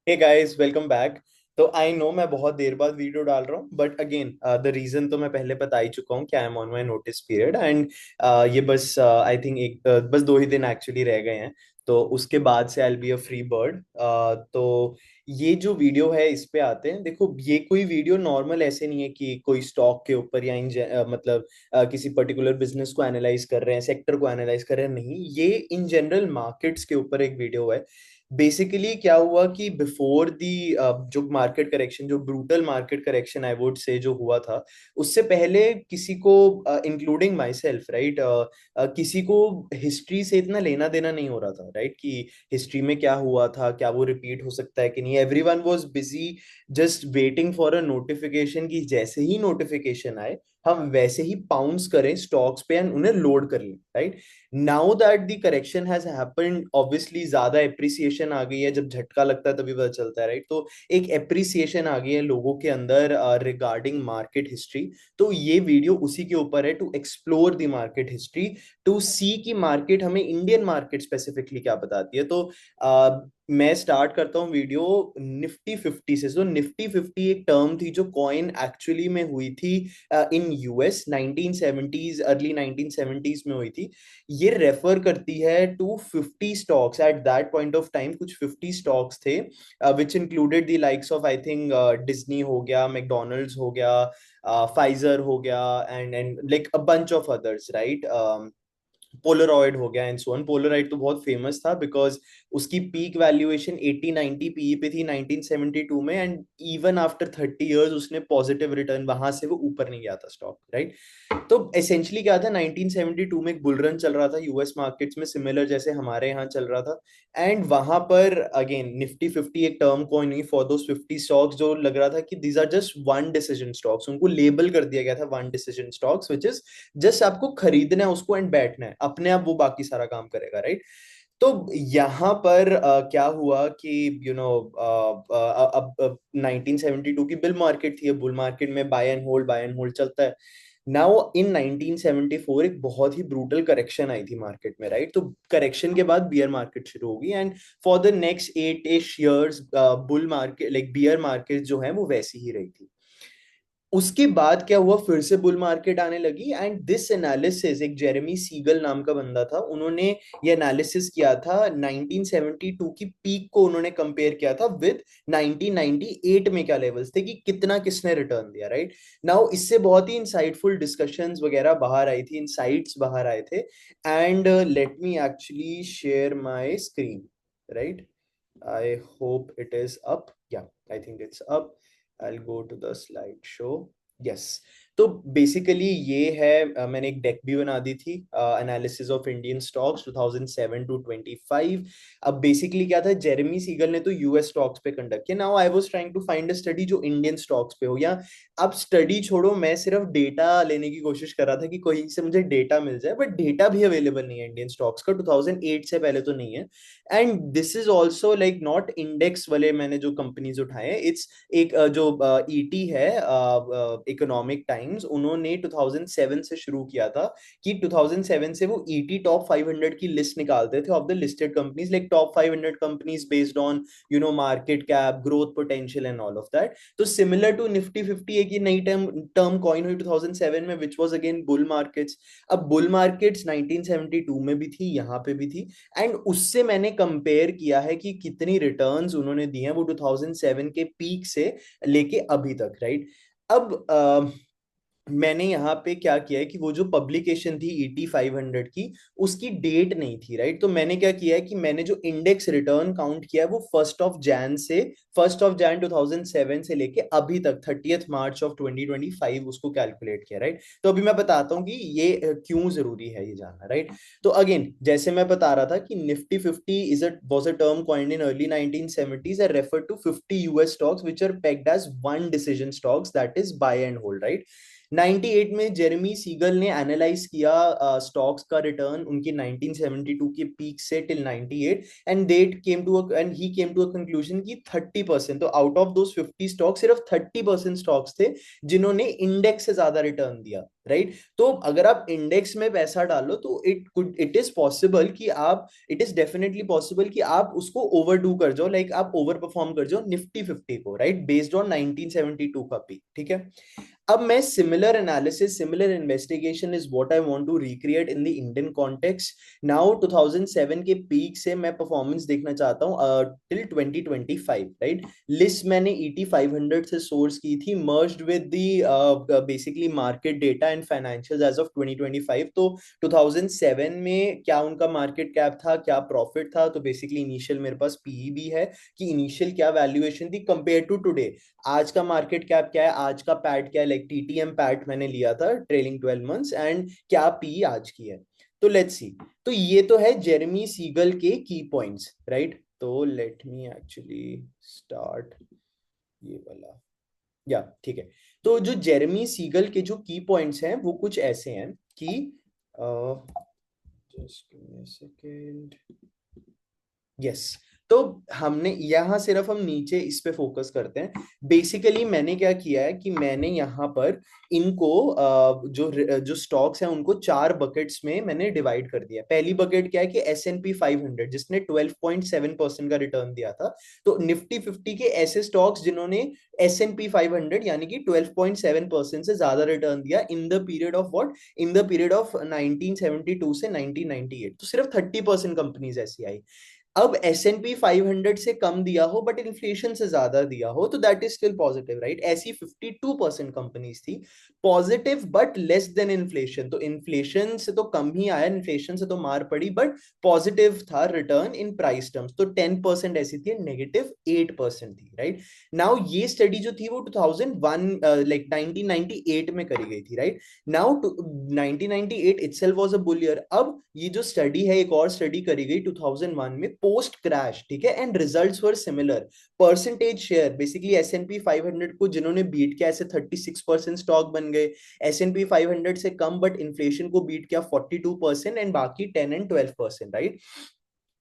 Hey guys, welcome back. तो I know मैं बहुत देर बाद वीडियो डाल रहा हूँ, बट अगेन द रीजन तो मैं पहले बता ही चुका हूँ कि I am on my notice period and ये बस आई थिंक बस 2 ही दिन एक्चुअली रह गए हैं। तो उसके बाद से I will be a free bird. तो ये जो वीडियो है इस पे आते हैं। देखो, ये कोई वीडियो नॉर्मल ऐसे नहीं है कि कोई स्टॉक के ऊपर या मतलब किसी पर्टिकुलर बिजनेस को एनालाइज कर रहे हैं, सेक्टर को एनालाइज कर रहे हैं। नहीं, ये इन जनरल मार्केट्स के ऊपर एक वीडियो है। बेसिकली क्या हुआ कि बिफोर दी जो मार्केट करेक्शन, जो brutal market correction I would say जो हुआ था, उससे पहले किसी को, इंक्लूडिंग माई सेल्फ राइट, किसी को हिस्ट्री से इतना लेना देना नहीं हो रहा था, राइट, कि हिस्ट्री में क्या हुआ था, क्या वो रिपीट हो सकता है कि नहीं। Everyone was busy just waiting for a notification, कि जैसे ही नोटिफिकेशन आए हम वैसे ही पाउंस करें स्टॉक्स पे एंड उन्हें लोड कर लें, right. Now that the correction has happened, obviously ज्यादा एप्रिसिएशन आ गई है। जब झटका लगता है तभी पता चलता है, राइट। तो एक एप्रिसिएशन आ गई है लोगों के अंदर रिगार्डिंग मार्केट हिस्ट्री। तो ये वीडियो उसी के ऊपर है, to explore the market history, to see की मार्केट हमें इंडियन मार्केट स्पेसिफिकली क्या बताती है। तो मैं स्टार्ट करता हूँ वीडियो निफ्टी 50 से। तो निफ्टी 50 एक टर्म थी जो कॉइन एक्चुअली में हुई थी in US 1970s, early 1970s में हुई थी। ये रेफर करती है to 50 stocks at that point of time. कुछ 50 स्टॉक्स थे which included the likes of, I think, Disney हो गया, मैकडोनल्ड्स हो गया, फाइजर हो गया, and like a bunch of others, right. Polaroid हो गया एंड सो ऑन। पोलरॉइड तो बहुत फेमस था बिकॉज उसकी पीक वैल्यूएशन 80-90 पीई पे थी 1972 में, एंड इवन आफ्टर 30 इयर्स उसने पॉजिटिव रिटर्न, वहां से वो ऊपर नहीं गया था स्टॉक, राइट। तो एसेंशियली क्या था, 1972 में एक बुल रन चल रहा था यूएस मार्केट्स में, सिमिलर जैसे हमारे यहाँ चल रहा था। एंड वहां पर अगेन निफ्टी 50 एक टर्म कॉइन हुई फॉर दोस 50 स्टॉक्स, जो लग रहा था कि these are just one decision stocks. उनको लेबल कर दिया गया था one decision stocks, which is just आपको खरीदना है उसको एंड बैठना है, अपने आप वो बाकी सारा काम करेगा, राइट। तो यहाँ पर क्या हुआ कि अब 1972 की बिल मार्केट थी। बुल मार्केट में बाय एंड होल्ड चलता है। नाउ इन 1974 एक बहुत ही ब्रूटल करेक्शन आई थी मार्केट में, राइट। तो करेक्शन के बाद बियर मार्केट शुरू होगी and for the next 8-ish years bull market, like beer market जो है वो वैसी ही रही थी। उसके बाद क्या हुआ, फिर से बुल मार्केट आने लगी एंड दिस एनालिसिस, एक जेरेमी सीगल नाम का बंदा था, उन्होंने ये एनालिसिस किया था 1972 की पीक को उन्होंने कंपेयर किया था विद 1998 में क्या लेवल्स थे, कि कितना किसने रिटर्न दिया, राइट। नाउ इससे बहुत ही इंसाइटफुल डिस्कशंस वगैरह बाहर आई थी, इनसाइट्स बाहर आए थे। And let me actually share my screen, right. I hope it is up. Yeah, I think it's up. I'll go to the slideshow. Yes. तो बेसिकली ये है, मैंने एक डेक भी बना दी थी, analysis of Indian stocks 2007 to 25। अब बेसिकली क्या था, जेरेमी सीगल ने तो यूएस स्टॉक्स पे कंडक्ट किया। Now I was trying to find a study जो इंडियन स्टॉक्स पे हो, या अब स्टडी छोड़ो, मैं सिर्फ डेटा लेने की कोशिश कर रहा था कि कोई से मुझे डेटा मिल जाए, बट डेटा भी अवेलेबल नहीं है इंडियन स्टॉक्स का 2008 से पहले तो नहीं है। And this is also like not index वाले मैंने जो कंपनीज उठाए हैं, इट्स एक जो ईटी है, इकोनॉमिक टाइम्स, उन्होंने 2007 से शुरू किया था, कि 2007 से वो ईटी टॉप 500 की लिस्ट निकालते थे of the listed companies, like top 500 companies based on market cap, growth potential and all of that. तो सिमिलर टू निफ्टी 50 एक ये नई टर्म टर्म कॉइन हुई 2007 में, which was again bull markets. अब बुल मार्केट्स 1972 में भी थी, यहाँ पे भी थी, एंड उससे मैंने कंपेयर किया है कि कितनी रिटर्न्स उन्होंने दी हैं वो 2007 के पीक से लेके अभी तक, राइट। अब मैंने यहाँ पे क्या किया है कि वो जो पब्लिकेशन थी ईटी 500 की, उसकी डेट नहीं थी, राइट। तो मैंने क्या किया है कि मैंने जो इंडेक्स रिटर्न काउंट किया है वो 1 2007 से लेके अभी तक 30 मार्च ऑफ 2025 उसको कैलकुलेट किया, राइट। तो अभी मैं बताता हूँ कि ये क्यों जरूरी है ये जानना, राइट। तो अगेन जैसे मैं बता रहा था कि Nifty 50 is a was a term coined in early 1970s and refer to 50 US stocks which are pegged as one decision stocks, that is buy and hold, right। 98 में जेरेमी सीगल ने analyse किया stocks का return उनकी 1972 के peak से till 98, and he came to a conclusion कि 30%, तो out of those 50 stock सिर्फ 30% स्टॉक्स थे जिन्होंने इंडेक्स से ज्यादा रिटर्न दिया, राइट। तो अगर आप इंडेक्स में पैसा डालो तो इट इज पॉसिबल कि आप, इट इज डेफिनेटली पॉसिबल कि आप उसको ओवर डू कर जाओ, लाइक आप ओवर परफॉर्म कर जाओ निफ्टी 50 को, राइट, बेस्ड ऑन 1972 का पीक, ठीक है। अब मैं similar analysis, similar investigation is what I want to recreate in the Indian context. Now 2007 के पीक से मैं परफॉर्मेंस देखना चाहता हूँ टिल 2025, राइट। लिस्ट मैंने ET 500 से सोर्स की थी, merged with the basically market data and financials as of 2025। तो 2007 में क्या उनका मार्केट कैप था, क्या प्रॉफिट था, तो बेसिकली इनिशियल मेरे पास पीई भी है कि इनिशियल क्या वैल्यूएशन थी कंपेयर टू टुडे। आज का मार्केट कैप क्या है, आज का पैट क्या है, लाइक TTM पैट मैंने लिया था ट्रेलिंग 12 मंथ्स, एंड क्या पी आज की है। तो लेट्स सी। तो ये तो है जेरेमी सीगल के की पॉइंट्स, राइट। तो लेट मी एक्चुअली स्टार्ट ये वाला, या ठीक है। तो जो जेरेमी सीगल के जो की पॉइंट्स हैं वो कुछ ऐसे हैं कि जस्ट सेकेंड, यस। तो हमने यहाँ सिर्फ हम नीचे इस पे फोकस करते हैं। बेसिकली मैंने क्या किया है कि मैंने यहाँ पर इनको जो स्टॉक्स हैं उनको 4 बकेट्स में मैंने डिवाइड कर दिया। पहली बकेट क्या है कि S&P 500 जिसने 12.7% का रिटर्न दिया था। तो निफ्टी 50 के ऐसे स्टॉक्स जिन्होंने S&P 500 यानी कि 12.7% से ज्यादा रिटर्न दिया in the period of what, in the period of 1972 से 1998। तो सिर्फ 30% कंपनीज ऐसी आई। अब S&P 500 से कम दिया हो बट इन्फ्लेशन से ज्यादा दिया हो तो that is still positive, right. ऐसी 52% कंपनीज थी positive but less than inflation. तो इन्फ्लेशन से तो कम ही आया, इन्फ्लेशन से तो मार पड़ी, बट पॉजिटिव था रिटर्न इन प्राइस टर्म्स। तो 10% ऐसी थी, -8% थी, राइट। नाउ ये स्टडी जो थी वो 2001 लाइक 1998 में करी गई थी, right. Now 1998 itself was a bull year। अब ये जो स्टडी है, एक और स्टडी करी गई 2001 में पोस्ट क्रैश, ठीक है, and results were similar. Percentage share basically S&P 500 को जिन्होंने बीट किया ऐसे 36% स्टॉक बन गए। S&P 500 से कम बट इन्फ्लेशन को बीट किया 42%, एंड बाकी 10 एंड 12%, राइट।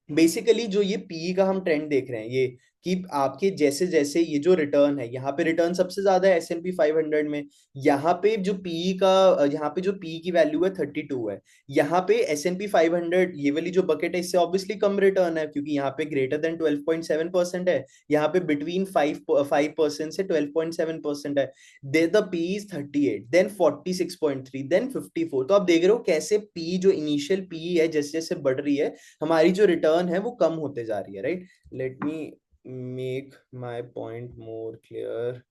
बेसिकली जो ये पीई का हम ट्रेंड देख रहे हैं ये कि आपके जैसे जैसे ये जो रिटर्न है, यहाँ पे रिटर्न सबसे ज्यादा है S&P 500 में। यहाँ पे जो पीई का, यहाँ पे जो पीई की वैल्यू है 32 है। यहाँ पे S&P 500 ये वाली जो बकेट है इससे ऑब्वियसली कम रिटर्न है क्योंकि यहाँ पे ग्रेटर देन 12.7% है, यहाँ पे बिटवीन 5% से 12.7% है। They the P is 38, then 46.3, then 54। तो आप देख रहे हो कैसे पी जो इनिशियल पी है जैसे जैसे बढ़ रही है हमारी जो रिटर्न है वो कम होते जा रही है, right. Let me make my point more clear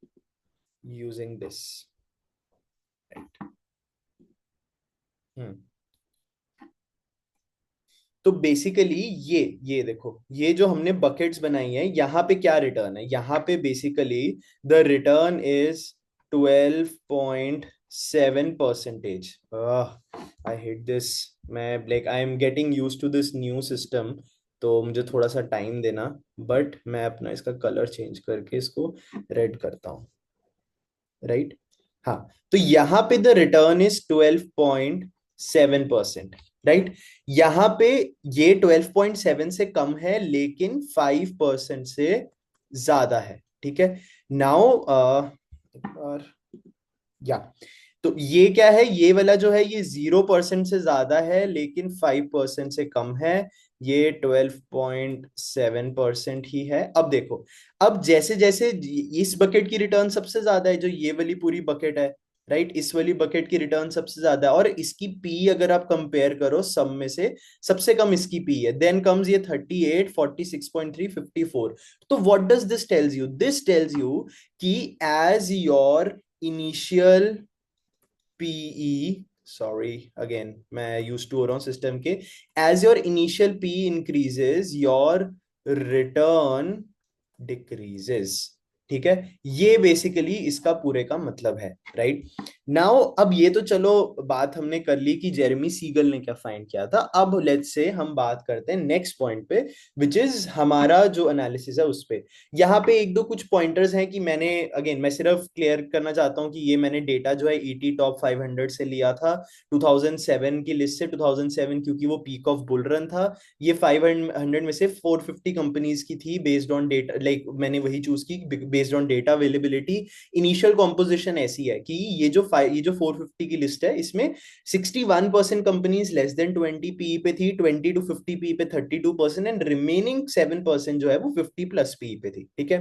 using this, right. Hmm. तो बेसिकली ये देखो, ये जो हमने बकेट्स बनाई है यहाँ पे क्या रिटर्न है, यहाँ पे basically the return is 12.7%। I hate this. मैं like I am getting use to this new system, तो मुझे थोड़ा सा टाइम देना। बट मैं अपना इसका कलर चेंज करके इसको रेड करता हूँ, राइट। हाँ, तो यहाँ पे द रिटर्न इज 12.7%, राइट। यहाँ पे ये 12.7 से कम है लेकिन 5% से ज्यादा है, ठीक है। नाउ और या, तो ये क्या है, ये वाला जो है ये 0% से ज्यादा है लेकिन 5% से कम है। ये 12.7% ही है। अब देखो, अब जैसे जैसे इस बकेट की रिटर्न सबसे ज्यादा है, जो ये वाली पूरी बकेट है, राइट, इस वाली बकेट की रिटर्न सबसे ज्यादा है, और इसकी पी अगर आप कंपेयर करो सब में से सबसे कम इसकी पी है। देन कम्स ये 38, 46.3, 54। तो what does this tells you, this tells you कि as your initial PE, sorry again मैं यूज टू हो रहा हूँ सिस्टम के, as your initial P increases your return decreases, ठीक है। ये बेसिकली इसका पूरे का मतलब है, राइट। नाउ अब ये तो चलो बात हमने कर ली कि जेरेमी सीगल ने क्या फाइंड किया था। अब लेट्स से हम बात करते हैं नेक्स्ट पॉइंट पे, विच इज हमारा जो एनालिसिस है उस पे। यहाँ पे एक दो कुछ पॉइंटर्स हैं कि मैंने, अगेन मैं सिर्फ क्लियर करना चाहता हूँ कि ये मैंने डेटा जो है ईटी टॉप 500 से लिया था 2007 की लिस्ट से। 2007 क्योंकि वो पीक ऑफ बुल रन था। ये 500 में से 450 कंपनीज की थी बेस्ड ऑन डेटा, लाइक मैंने वही चूज की based on data availability. Initial composition ऐसी है कि ये जो ये जो 450 की लिस्ट है इसमें 61% कंपनीज लेस देन 20 पीई पे थी, 20 टू 50 पीई पे 32%, एंड रिमेनिंग 7% जो है वो 50 प्लस पीई पे थी। ठीक है।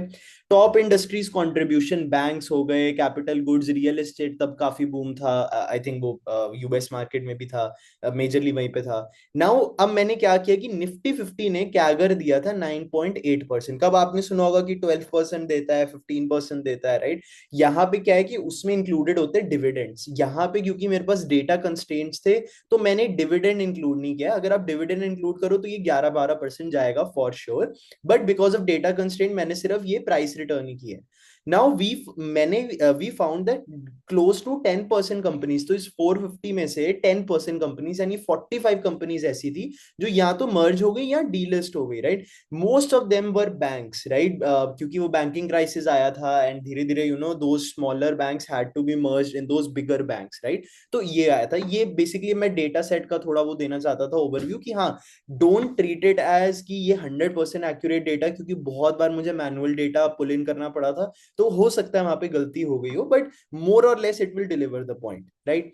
टॉप इंडस्ट्रीज कंट्रीब्यूशन, बैंक्स हो गए, कैपिटल गुड्स, रियल एस्टेट तब काफी बूम था, आई थिंक वो यूएस मार्केट में भी था, मेजरली वहीं पे था। नाउ अब मैंने क्या किया कि निफ्टी 50 ने कैगर दिया था 9.8%। कब आपने सुना होगा कि 12% देता है, 15% देता है, राइट? यहाँ पे क्या है कि उसमें इंक्लूडेड होते हैं डिविडेंड्स। यहाँ पे क्योंकि मेरे पास डेटा कंस्ट्रेंट्स थे तो मैंने डिविडेंड इंक्लूड नहीं किया। अगर आप डिविडेंड इंक्लूड करो तो ये 11-12% जाएगा for sure, but because of data constraint मैंने सिर्फ ये प्राइस रिटर्न ही किया है। Now we found that close to 10% companies, तो इस 450 में से 10% कंपनीज यानी 45 कंपनीज ऐसी थी जो या तो मर्ज हो गई या डीलिस्ट हो गई, right? Most of them were banks, right? क्योंकि वो बैंकिंग क्राइसिस आया था एंड धीरे धीरे दो smaller banks had to be merged in those bigger banks, right? तो ये आया था। ये बेसिकली मैं डेटा सेट का थोड़ा वो देना चाहता था ओवरव्यू कि हाँ, डोंट ट्रीट इट एज कि ये 100% एक्यूरेट डेटा, क्योंकि बहुत बार मुझे मैनुअल डेटा पुल इन करना पड़ा था, तो हो सकता है वहां पे गलती हो गई हो, बट मोर और less it will deliver the point, right?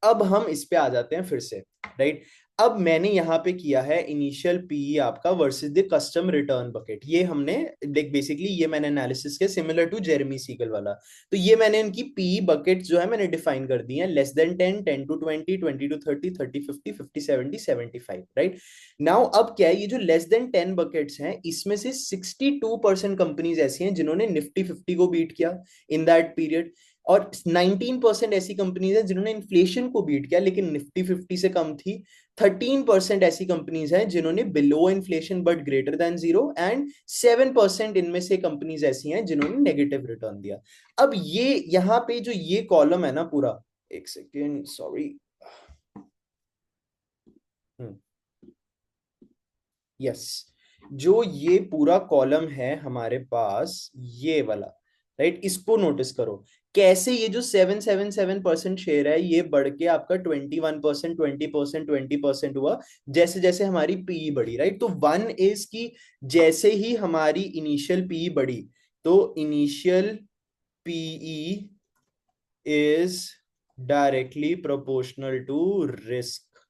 अब हम इस पे आ जाते हैं फिर से, राइट? अब मैंने यहाँ पे किया है इनिशियल पीई आपका versus the custom return bucket. ये हमने बेसिकली ये मैंने एनालिसिस के सिमिलर टू जेरेमी सीगल वाला। तो ये मैंने इनकी पीई बकेट जो है मैंने डिफाइन कर दी है, less than 10, 10 to 20, 20 to 30, 30 50, 50 70, 75, right? Now अब क्या है, ये जो लेस देन 10 बकेट्स हैं इसमें से 62% कंपनीज ऐसी हैं जिन्होंने निफ्टी 50 को बीट किया इन दैट पीरियड, और 19% ऐसी कंपनीज हैं जिन्होंने इन्फ्लेशन को बीट किया लेकिन निफ्टी 50 से कम थी। 13% ऐसी कंपनीज हैं जिन्होंने below inflation but greater than zero, and 7% इनमें से कंपनीज ऐसी हैं जिन्होंने नेगेटिव रिटर्न दिया। अब ये यहाँ पे जो ये कॉलम है ना पूरा, एक सेकेंड सॉरी, यस, जो ये पूरा कॉलम है हमारे पास ये वाला, राइट? इसको नोटिस करो कैसे ये जो 777% शेयर है ये बढ़ के आपका 21%, 20%, 20% हुआ जैसे जैसे हमारी पीई बढ़ी, राइट? तो वन इज की जैसे ही हमारी इनिशियल पीई बढ़ी तो initial PE is directly proportional to risk.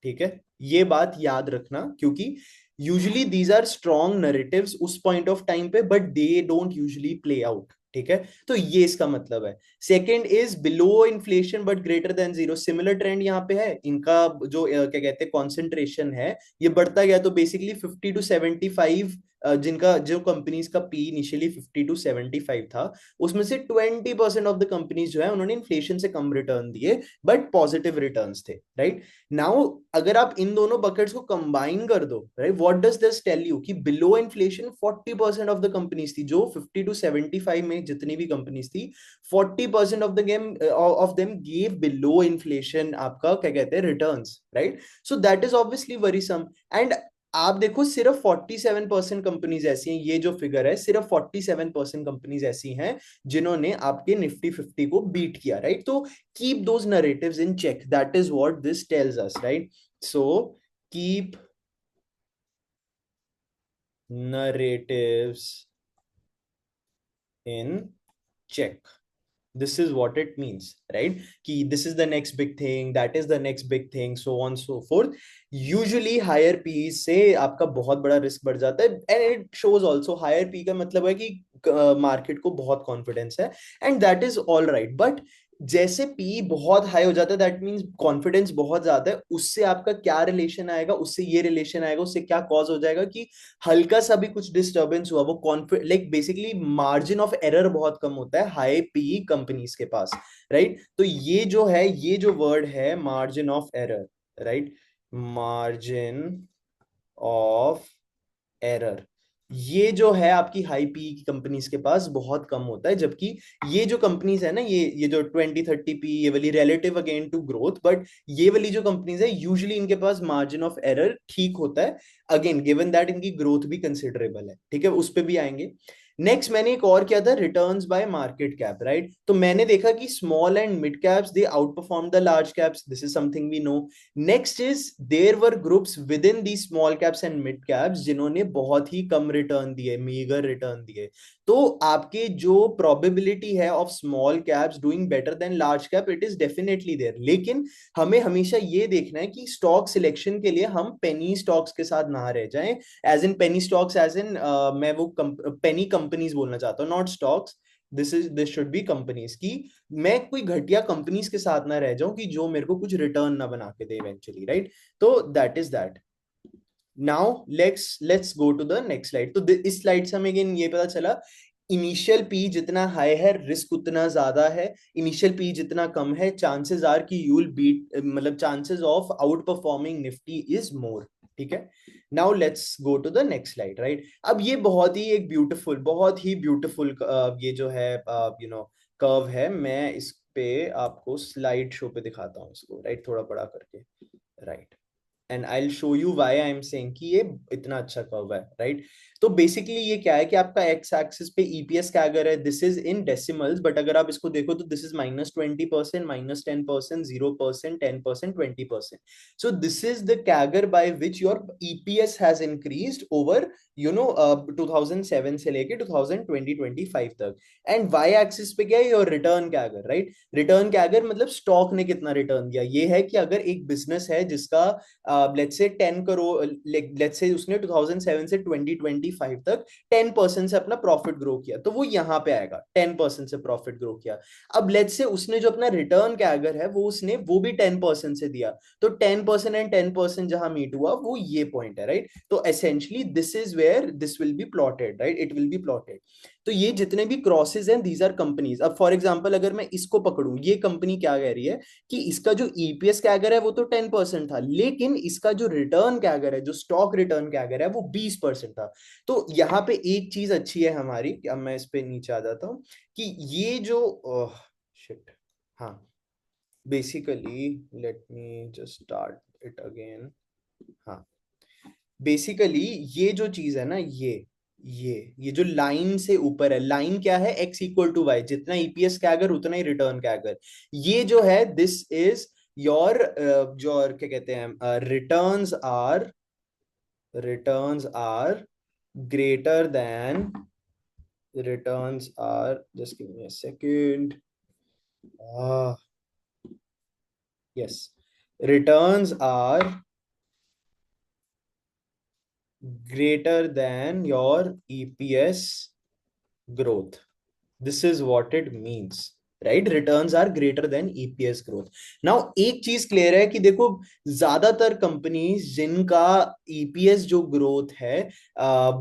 ठीक है, ये बात याद रखना, क्योंकि usually these are strong narratives उस पॉइंट ऑफ टाइम पे, but they don't usually play out. ठीक है, तो ये इसका मतलब है। Second is below inflation but greater than zero, similar trend यहाँ पे है इनका, जो क्या कहते हैं कॉन्सेंट्रेशन है ये बढ़ता गया। तो बेसिकली 50 to 75, जिनका जो कंपनीज का पी इनिशियली 50 to 75 था, उसमें से 20% ऑफ द कंपनीज जो है उन्होंने इन्फ्लेशन से कम रिटर्न दिए बट पॉजिटिव रिटर्न्स थे, राइट? नाउ अगर आप इन दोनों बकेट्स को कंबाइन कर दो, right, what does this tell you कि below inflation 40% of the companies थी, जो 50 to 75 में जितनी भी कंपनीज थी 40% of them give below inflation आपका क्या कहते हैं returns, right? So that is obviously worrisome. And आप देखो सिर्फ 47% कंपनीज ऐसी हैं, ये जो फिगर है सिर्फ 47% कंपनीज ऐसी हैं जिन्होंने आपके निफ्टी 50 को बीट किया, राइट? तो keep those narratives in check. That is what this tells us, right? So keep narratives in check. This is what it means, right? Ki this is the next big thing, that is the next big thing, so on so forth. Usually higher P से आपका बहुत बड़ा risk बढ़ जाता है, and it shows also higher P का मतलब है कि मार्केट को बहुत कॉन्फिडेंस है, and that is all right. But जैसे पी बहुत हाई हो जाता है दैट मींस कॉन्फिडेंस बहुत ज्यादा है, उससे आपका क्या रिलेशन आएगा, उससे ये रिलेशन आएगा, उससे क्या कॉज हो जाएगा कि हल्का सा भी कुछ डिस्टरबेंस हुआ वो confidence, like basically margin of error बहुत कम होता है हाई पी कंपनीज के पास, राइट? तो ये जो है, ये जो वर्ड है margin of error, right, margin of error, ये जो है आपकी हाई पी की कंपनीज के पास बहुत कम होता है, जबकि ये जो कंपनीज है ना, ये जो 20-30 पी, ये वाली relative again to growth, but ये वाली जो कंपनीज है यूजुअली इनके पास मार्जिन ऑफ एरर ठीक होता है, अगेन गिवन दैट इनकी ग्रोथ भी कंसिडरेबल है। ठीक है, उस पे भी आएंगे। नेक्स्ट मैंने एक और किया था, returns by market cap, right? तो मैंने देखा कि small and mid caps they outperform the large caps, this is something we know. Next is there were groups within the small caps and mid caps जिन्होंने बहुत ही कम return दिए, meagre return दिए। तो आपके जो probability है of small caps doing better than large cap, it is definitely there. लेकिन हमें हमेशा ये देखना है कि स्टॉक सिलेक्शन के लिए हम पेनी स्टॉक्स के साथ ना रह जाएं। As in penny stocks, as in मैं वो पेनी कंपनीज बोलना चाहता हूँ, not stocks. This should be companies की। मैं कोई घटिया कंपनीज के साथ ना रह जाऊं कि जो मेरे को कुछ रिटर्न ना बना के दे इवेंचुअली, राइट? तो that is that. Now let's go to the next slide. तो इस स्लाइड से हमें अगेन ये पता चला, इनिशियल पी जितना हाई है रिस्क उतना ज्यादा है, इनिशियल पी जितना कम है चांसेस आर कि यू विल बीट, मतलब chances of outperforming Nifty is more. ठीक है, now let's go to the next slide, right? अब ये बहुत ही ब्यूटीफुल ये जो है कर्व है। मैं इस पे आपको स्लाइड शो पे दिखाता हूँ इसको, राइट, थोड़ा बड़ा करके, right? And I will show you why I am saying कि ये इतना अच्छा कर्व है, राइट? तो बेसिकली ये क्या है कि आपका एक्स एक्सिस पे ईपीएस कैगर है, this is in decimals, but अगर आप इसको देखो तो this is -20%, -10%, 0%, 10%, 20%। So this is the CAGR by which your EPS has increased over 2007 से लेके 2020-25 तक। एंड वाई एक्सिस पे क्या है, your return CAGR, right? Return CAGR मतलब स्टॉक ने कितना रिटर्न दिया। ये है कि अगर एक बिजनेस है जिसका let's say 10 crore, let's say उसने 2007 से 2025 तक 10% से अपना प्रॉफिट ग्रो किया, तो वो यहाँ पे आएगा, 10% से प्रॉफिट ग्रो किया। अब लेट्स से उसने जो अपना रिटर्न कैगर है वो भी 10% से दिया, तो 10% एंड 10% जहां मीट हुआ वो ये पॉइंट है, राइट? तो essentially this is where this will be plotted, right? It will be plotted. तो ये जितने भी क्रॉसेस हैं दीज आर कंपनीज। अब फॉर एग्जांपल अगर मैं इसको पकड़ूं, ये कंपनी क्या कह रही है कि इसका जो ईपीएस कैगर है वो तो 10% था, लेकिन इसका जो रिटर्न कैगर है, जो स्टॉक रिटर्न कैगर है, वो 20% था। तो यहाँ पे एक चीज अच्छी है हमारी, अब मैं इस पे नीचे आ जाता हूँ, कि ये जो शिट, हाँ, basically let me just start it again. हाँ, बेसिकली ये जो चीज है ना, ये जो लाइन से ऊपर है, लाइन क्या है, x इक्वल टू वाई, जितना ईपीएस कैगर उतना ही रिटर्न कैगर। ये जो है दिस इज योर जो क्या कहते हैं, returns are greater than, returns are, just give me a second, yes, returns are greater than your EPS growth. This is what it means, right? Returns are greater than EPS growth. Now एक चीज clear है कि देखो, ज्यादातर companies जिनका EPS जो growth है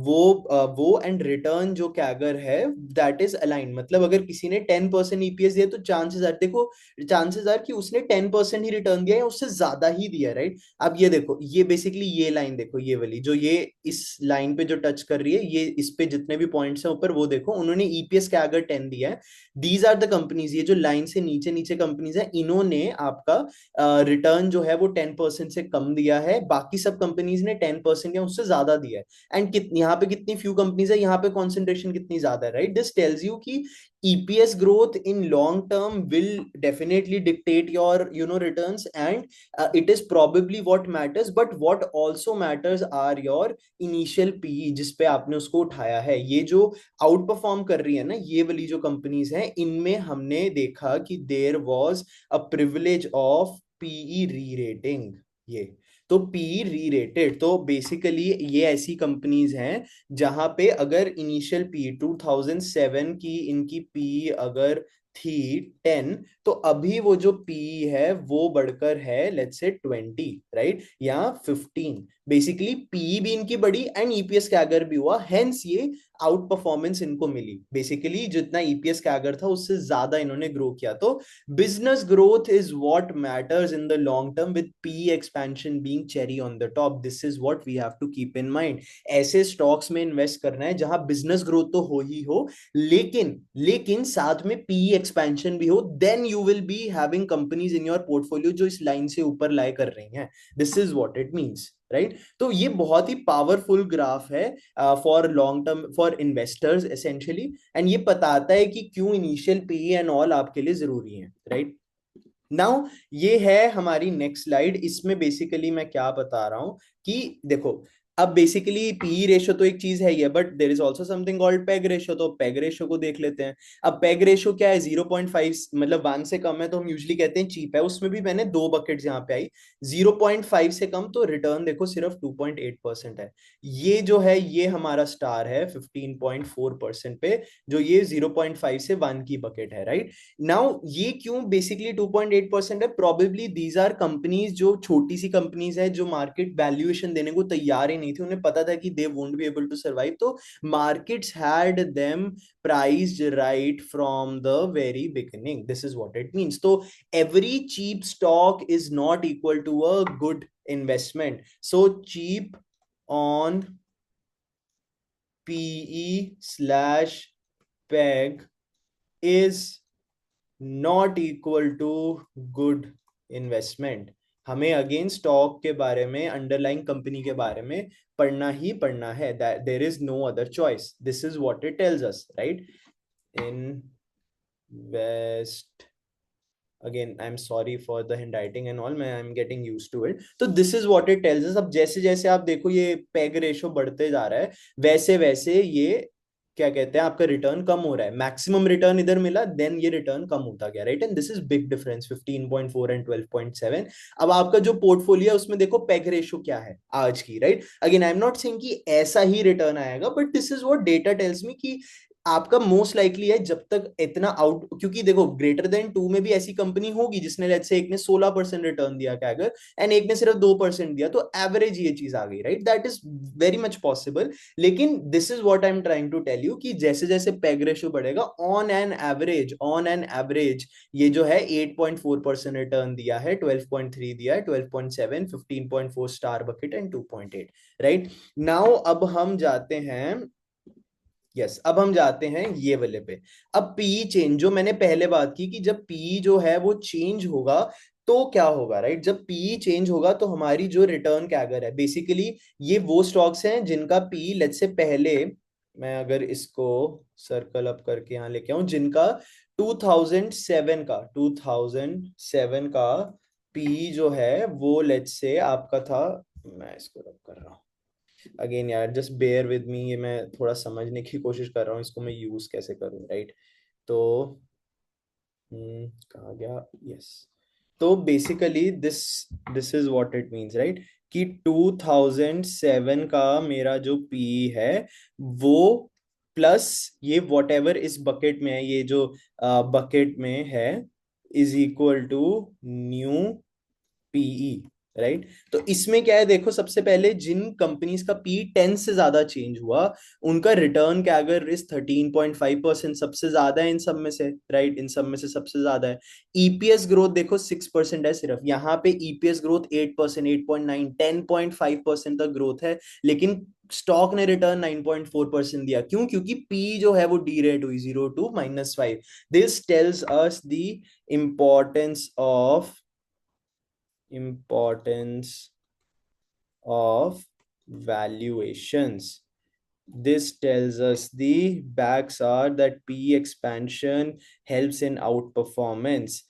वो एंड रिटर्न जो कैगर है दैट इज अलाइन। मतलब अगर किसी ने 10% ईपीएस दिया तो चांसेस आर, देखो, चांसेस आर कि उसने 10% ही रिटर्न दिया है, उससे ज्यादा ही दिया, राइट? अब ये देखो, ये बेसिकली ये लाइन देखो, ये वाली जो ये इस लाइन पे जो टच कर रही है, ये इस पे जितने भी पॉइंट्स हैं ऊपर वो देखो, उन्होंने ईपीएस कैगर 10 दिया है। दीज आर द कंपनीज, ये जो लाइन से नीचे नीचे कंपनीज है, इन्होंने आपका रिटर्न जो है वो 10% से कम दिया है, बाकी सब कंपनीज ने 10% या उससे ज्यादा दिया है। एंड यहाँ पे कितनी फ्यू कंपनीज है, यहाँ पे कॉन्सेंट्रेशन कितनी ज्यादा है, राइट? दिस टेल्स यू कि EPS growth in long term will definitely dictate your returns, and it is probably what matters, but what also matters are your initial PE जिस पे आपने उसको उठाया है। ये जो आउट परफॉर्म कर रही है ना, ये वाली जो कंपनीज हैं, इनमें हमने देखा कि there was a privilege of PE rerating. ये तो पीई री रेटेड, तो बेसिकली ये ऐसी कंपनीज हैं जहां पे अगर इनिशियल पी 2007 की इनकी पी अगर थी 10, तो अभी वो जो पी है वो बढ़कर है लेट्स से 20, राइट, या 15। बेसिकली पी भी इनकी बढ़ी एंड ईपीएस कैगर भी हुआ, हेंस ये आउट परफॉर्मेंस इनको मिली। बेसिकली जितना ईपीएस कैगर था उससे ज्यादा इन्होंने ग्रो किया। तो business growth is what matters in the long term, with PE expansion being cherry on the top. This is what we have to keep in mind. ऐसे stocks में invest करना है जहां बिजनेस ग्रोथ तो हो ही हो, लेकिन लेकिन साथ में पीई एक्सपेंशन भी हो, then you will be having companies in your portfolio जो इस लाइन से ऊपर लाई कर रही हैं। This is what it means. Right. तो ये बहुत ही पावरफुल ग्राफ है for long term for investors essentially, and ये बताता है कि क्यों इनिशियल पीई एंड ऑल आपके लिए जरूरी है, राइट। नाउ ये है हमारी नेक्स्ट स्लाइड। इसमें बेसिकली मैं क्या बता रहा हूं कि देखो, अब बेसिकली पीई रेशो तो एक चीज है ही है, but there is also something called peg ratio. तो पेग रेशो को देख लेते हैं। अब पेग रेशो क्या है? 0.5 मतलब 1 से कम है तो हम यूजली कहते हैं चीप है। उसमें भी मैंने दो बकेट्स यहाँ पे आई। 0.5 से कम तो रिटर्न देखो सिर्फ 2.8% है। ये जो है ये हमारा स्टार है 15.4% पे, जो ये 0.5 से 1 की बकेट है, राइट। नाउ ये क्यों बेसिकली 2.8% है? प्रोबेबली दीज आर कंपनीज जो छोटी सी कंपनीज है, जो मार्केट वैल्यूएशन देने को तैयार ही नहीं थी। उन्हें पता था कि they won't be able to survive, तो markets had them priced right from the very beginning. This is what it means. तो every cheap stock is not equal to a good investment. So cheap on PE slash PEG is not equal to good investment. हमें again stock के बारे में, underlying company के बारे में पढ़ना ही पढ़ना है। There is no other choice. This is what it tells us, right. Invest, again I am sorry for the handwriting and all, मैं I am getting used to it. तो this is what it tells us. अब जैसे जैसे आप देखो ये peg ratio बढ़ते जा रहा है, वैसे वैसे ये क्या कहते हैं, आपका रिटर्न कम हो रहा है। मैक्सिमम रिटर्न इधर मिला, देन ये रिटर्न कम होता गया, right. And this is big difference 15.4 and 12.7। अब आपका जो पोर्टफोलियो है उसमें देखो पेग रेशो क्या है आज की, right. Again I am not saying कि ऐसा ही रिटर्न आएगा, but this is what data tells me कि आपका मोस्ट लाइकली है जब तक इतना आउट, क्योंकि देखो ग्रेटर देन 2 में भी ऐसी कंपनी होगी जिसने लेट्स से एक ने 16% रिटर्न दिया कैगर एंड एक ने सिर्फ 2% दिया, तो एवरेज ये चीज आ गई, right. That is very much possible. लेकिन this is what I am trying to tell you कि जैसे जैसे पेग रेशियो बढ़ेगा, ऑन एन एवरेज ये जो है 8.4% रिटर्न दिया है, 12.3 दिया है, 12.7, 15.4 star bucket and 2.8, right. Now अब हम जाते हैं, यस अब हम जाते हैं ये वाले पे। अब पी चेंज, जो मैंने पहले बात की कि जब पी जो है वो चेंज होगा तो क्या होगा, राइट। जब पी चेंज होगा तो हमारी जो रिटर्न कैगर है, बेसिकली ये वो स्टॉक्स हैं जिनका पी लेट्स से पहले, मैं अगर इसको सर्कल अप करके यहाँ लेके आऊं, जिनका 2007 का पी जो है वो लेट्स से आपका था, मैं इसको रब कर रहा हूँ अगेन यार, जस्ट बेयर विद मी, ये मैं थोड़ा समझने की कोशिश कर रहा हूँ इसको मैं यूज कैसे करूँ, राइट। तो कहाँ गया, यस। तो basically this this is what it means, right, कि 2007 का मेरा जो पी है वो प्लस ये वॉट एवर इस बकेट में है, ये जो बकेट में है, is equal to new PE, right. तो इसमें क्या है देखो, सबसे पहले जिन कंपनीज का पी 10 से ज्यादा चेंज हुआ उनका रिटर्न क्या अगर इस 13.5%, सबसे ज्यादा है इन सब में से, राइट। इन सब में से सबसे ज्यादा है। ईपीएस ग्रोथ देखो 6% है सिर्फ, यहाँ पे ईपीएस ग्रोथ 8%, 8.9, 10.5% तक ग्रोथ है। लेकिन स्टॉक ने रिटर्न 9.4% दिया, क्यों? क्योंकि पी जो है वो डी रेट हुई 0 to -5। This tells us the importance of valuations. This tells us the backs are that PE expansion helps in outperformance.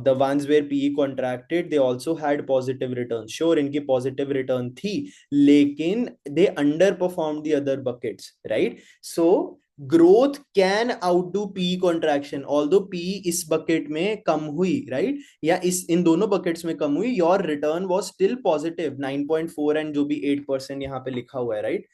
The ones where PE contracted, they also had positive returns. Sure, इनकी positive return थी, लेकिन they underperformed the other buckets, right? So growth can outdo PE contraction, although PE इस bucket में कम हुई, right? या इस इन दोनों buckets में कम हुई, your return was still positive 9.4 and जो भी 8% यहाँ पे लिखा हुआ है, right?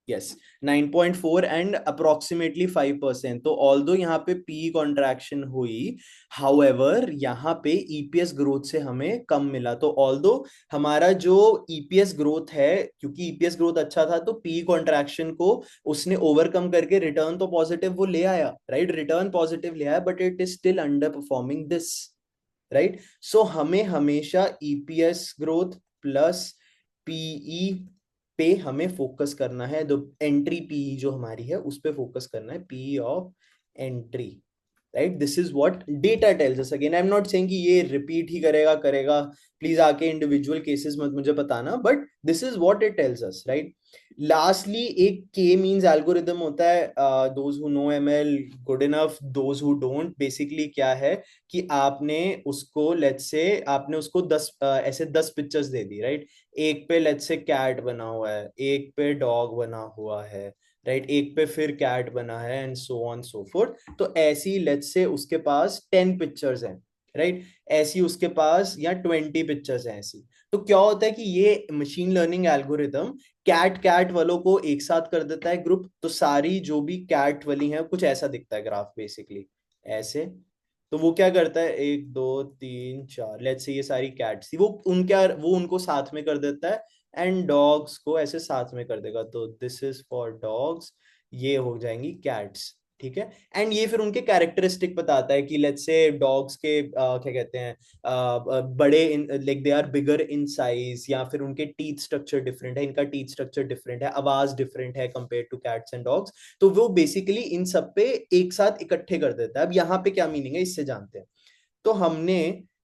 Yes 9.4 and approximately 5%। तो ऑल्दो यहाँ पे पी कॉन्ट्रैक्शन हुई, हाउएवर यहाँ पे ईपीएस ग्रोथ से हमें कम मिला। तो ऑल्दो हमारा जो ईपीएस ग्रोथ है, क्योंकि ईपीएस ग्रोथ अच्छा था तो पी कॉन्ट्रैक्शन को उसने ओवरकम करके रिटर्न तो पॉजिटिव वो ले आया, राइट। रिटर्न पॉजिटिव ले आया, but it is still under performing this, right. So हमें हमेशा ईपीएस ग्रोथ प्लस पीई पे हमें फोकस करना है। जो एंट्री पीई जो हमारी है उस पे फोकस करना है, PE of entry, right? This is what data tells us. Again I am not saying कि ये रिपीट ही करेगा करेगा, प्लीज आके इंडिविजुअल केसेस मत मुझे बताना, but this is what it tells us, right? Lastly एक के मींस एल्गोरिदम होता है, those who know ML good enough, those who don't, basically क्या है कि आपने उसको लेट्स से आपने उसको 10 ऐसे 10 पिक्चर्स दे दी, राइट? एक पे लेट्स से कैट बना हुआ है, एक पे डॉग बना हुआ है, राइट? एक पे फिर कैट बना है, and so on so fourth. तो ऐसी लेट्स से उसके पास 10 पिक्चर्स हैं, राइट? ऐसी उसके पास या 20 पिक्चर्स हैं ऐसी। तो क्या होता है कि ये machine learning algorithm CAT CAT वालों को एक साथ कर देता है ग्रुप, तो सारी जो भी कैट वाली हैं कुछ ऐसा दिखता है ग्राफ बेसिकली, ऐसे। तो वो क्या करता है, एक दो तीन चार, लेट्स से ये सारी कैट्स थी, वो उनको साथ में कर देता है, एंड डॉग्स को ऐसे साथ में कर देगा, तो दिस इज फॉर डॉग्स, ये हो जाएंगी कैट्स, ठीक है? एंड ये फिर उनके कैरेक्टरिस्टिक बताता है कि लेट्स से डॉग्स के क्या कहते हैं, बड़े इन like they are bigger in size, या फिर उनके टीथ स्ट्रक्चर डिफरेंट है, इनका टीथ स्ट्रक्चर डिफरेंट है, आवाज डिफरेंट है compare two cats and dogs. तो वो बेसिकली इन सब पे एक साथ इकट्ठे कर देता है। अब यहाँ पे क्या मीनिंग है इससे जानते हैं। तो हमने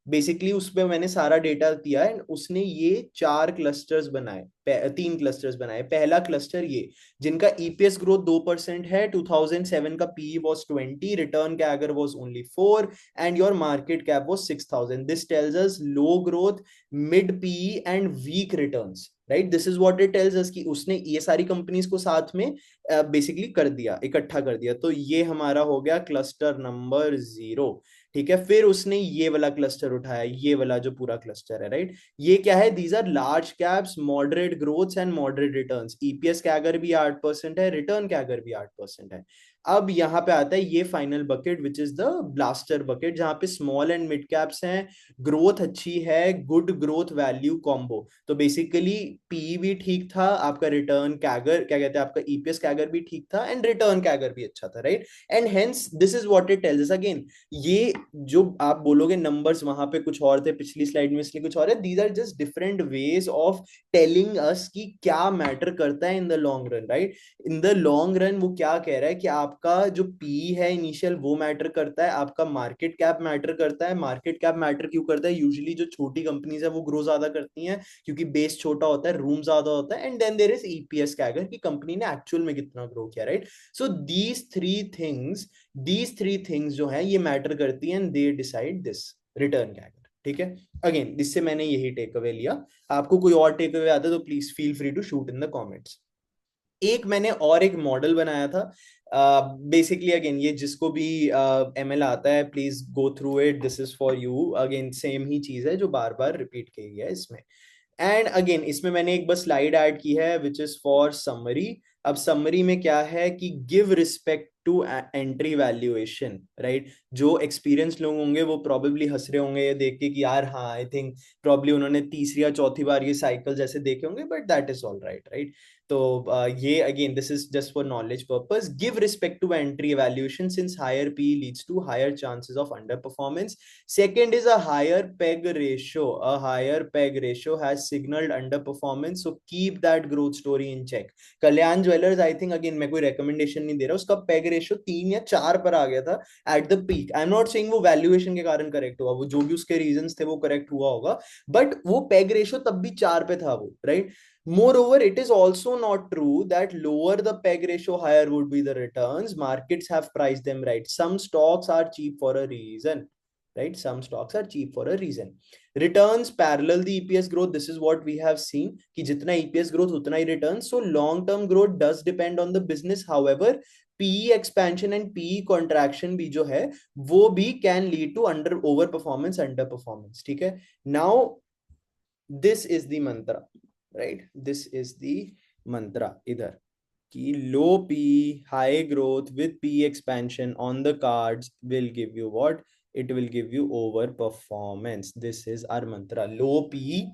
बेसिकली उस पे मैंने सारा डेटा दिया एंड उसने ये 4 क्लस्टर्स बनाए, 3 क्लस्टर्स बनाए। पहला क्लस्टर ये जिनका ईपीएस ग्रोथ 2% है, 2007 का PE was 20, return CAGR was only 4, and your market cap was 6000। This tells us low growth, mid PE and weak returns, right? This is what it tells us कि उसने ये सारी companies को साथ में basically कर दिया, इकट्ठा कर दिया। तो ये हमारा हो गया क्लस्टर नंबर 0, ठीक है? फिर उसने ये वाला क्लस्टर उठाया, ये वाला जो पूरा क्लस्टर है, राइट? ये क्या है, these are large caps, moderate growths and moderate returns. EPS CAGR भी 8% है, रिटर्न कैगर भी 8% है। अब यहाँ पे आता है ये final bucket which is the blaster bucket, जहां पे स्मॉल एंड मिड कैप्स हैं, ग्रोथ अच्छी है, गुड ग्रोथ वैल्यू कॉम्बो। तो बेसिकली पी भी ठीक था आपका, रिटर्न कैगर क्या कहते हैं आपका ईपीएस कैगर भी ठीक था, एंड रिटर्न कैगर भी अच्छा था, right? And hence this is what it tales again. ये जो आप बोलोगे नंबर्स वहां पे कुछ और थे, पिछली स्लाइड में इसलिए कुछ और है, these are just different ways of telling us कि क्या मैटर करता है in the long run, right? In the long run वो क्या कह रहा है कि आपका जो पी है इनिशियल वो मैटर करता है, आपका मार्केट कैप मैटर करता है। मार्केट कैप मैटर क्यों करता है? यूजुअली जो छोटी कंपनीज है वो ग्रो ज्यादा करती हैं क्योंकि बेस छोटा होता है, रूम ज्यादा होता है, and then there is EPS CAGR कि कंपनी ने एक्चुअल में कितना ग्रो किया, right? So these three things जो है ये मैटर करती हैं, and they decide this return CAGR, ठीक है? अगेन इससे मैंने यही टेक अवे लिया। आपको कोई और टेक अवे आता है तो please feel free to shoot in the comments. एक मैंने और एक मॉडल बनाया था, बेसिकली अगेन ये जिसको भी एमएल आता है please go through it, this is for you. Again same ही चीज है जो बार बार रिपीट की गई है इसमें। एंड अगेन इसमें मैंने एक बस स्लाइड ऐड की है विच इज फॉर समरी। अब समरी में क्या है कि give respect to entry valuation, right? जो एक्सपीरियंस लोग होंगे वो प्रोबेबली हंस रहे होंगे ये देख के कि यार हाँ आई थिंक प्रॉब्ली उन्होंने तीसरी या चौथी बार ये साइकिल जैसे देखे होंगे, but that is all right, right? तो ये again this is just for knowledge purpose. Give respect to entry evaluation since higher P leads to higher chances of underperformance. Second is a higher peg ratio. A higher peg ratio has signaled underperformance, so keep that growth story in check. Kalyan jewellers I think, again मैं कोई recommendation नहीं दे रहा, उसका peg ratio 3 या 4 पर आ गया था at the peak. I am not saying वो वैल्यूएशन के कारण करेक्ट हुआ, वो जो भी उसके रीजंस थे वो करेक्ट हुआ होगा, बट वो पेग रेशियो तब भी 4 पे था वो, right? Moreover, it is also not true that lower the peg ratio, higher would be the returns. Markets have priced them right. Some stocks are cheap for a reason, right? Some stocks are cheap for a reason. Returns parallel the EPS growth. This is what we have seen कि जितना EPS growth उतना ही returns. So long term growth does depend on the business. However, PE expansion and PE contraction भी जो है वो भी can lead to overperformance, underperformance, ठीक है? Now this is the mantra, right? This is the mantra इधर कि low P, high growth with P expansion on the cards will give you what? It will give you over performance. This is our mantra. Low P,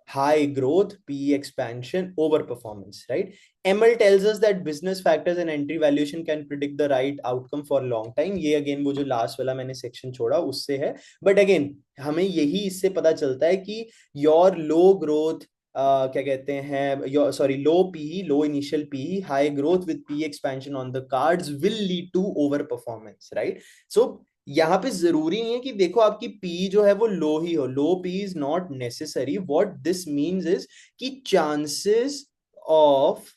high growth, P expansion, over performance, right? ML tells us that business factors and entry valuation can predict the right outcome for long time. ये again वो जो last वाला मैंने section छोड़ा उससे है, but again हमें यही इससे पता चलता है कि your low growth क्या कहते हैं, sorry, low P, low initial P, high growth with P expansion on the cards will lead to over performance, right? So यहाँ पे जरूरी नहीं है कि देखो आपकी पी जो है वो लो ही हो, low P is not necessary. What this means is कि chances of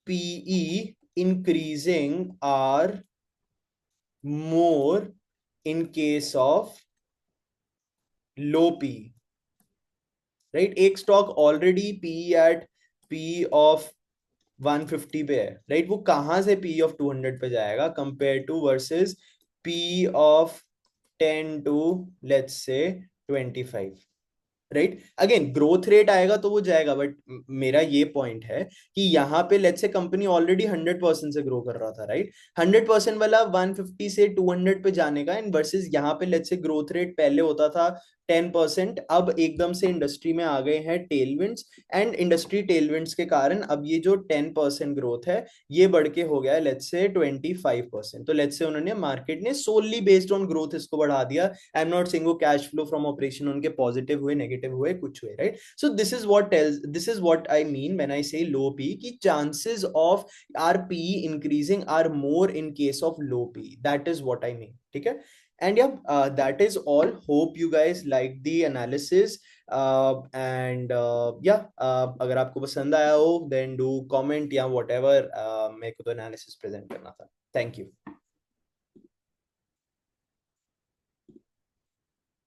PE increasing are more in case of low P, right? एक stock already P at P of 150 पे है, राइट? वो कहां से पी ऑफ 200 पे जाएगा compare to versus P of 10 to let's say 25, right? Again growth rate आएगा तो वो जाएगा, बट मेरा ये पॉइंट है कि यहाँ पे लेट्स से कंपनी ऑलरेडी 100% से ग्रो कर रहा था, राइट? 100% वाला 150 से 200 पे जाने का, एंड वर्सेस यहाँ पे लेट्स से ग्रोथ रेट पहले होता था 10%, अब एकदम से इंडस्ट्री में आ गए हैं टेलविंड्स, एंड इंडस्ट्री टेलविंड्स के कारण अब ये जो 10% ग्रोथ है ये बढ़ के हो गया है लेट्स से 25%। तो लेट्स से उन्होंने, मार्केट ने सोनली बेस्ड ऑन ग्रोथ इसको बढ़ा दिया। आई एम नॉट सेइंग वो कैश फ्लो फ्रॉम ऑपरेशन उनके पॉजिटिव हुए, नेगेटिव हुए, कुछ हुए, right? So this is what I mean when I say low P, कि chances of are P increasing are more in case of low p, that is what I mean, ठीक है? And yeah, that is all. Hope you guys like the analysis. And yeah, अगर आपको पसंद आया हो then do comment या whatever, मेरे को तो analysis present करना था। Thank you.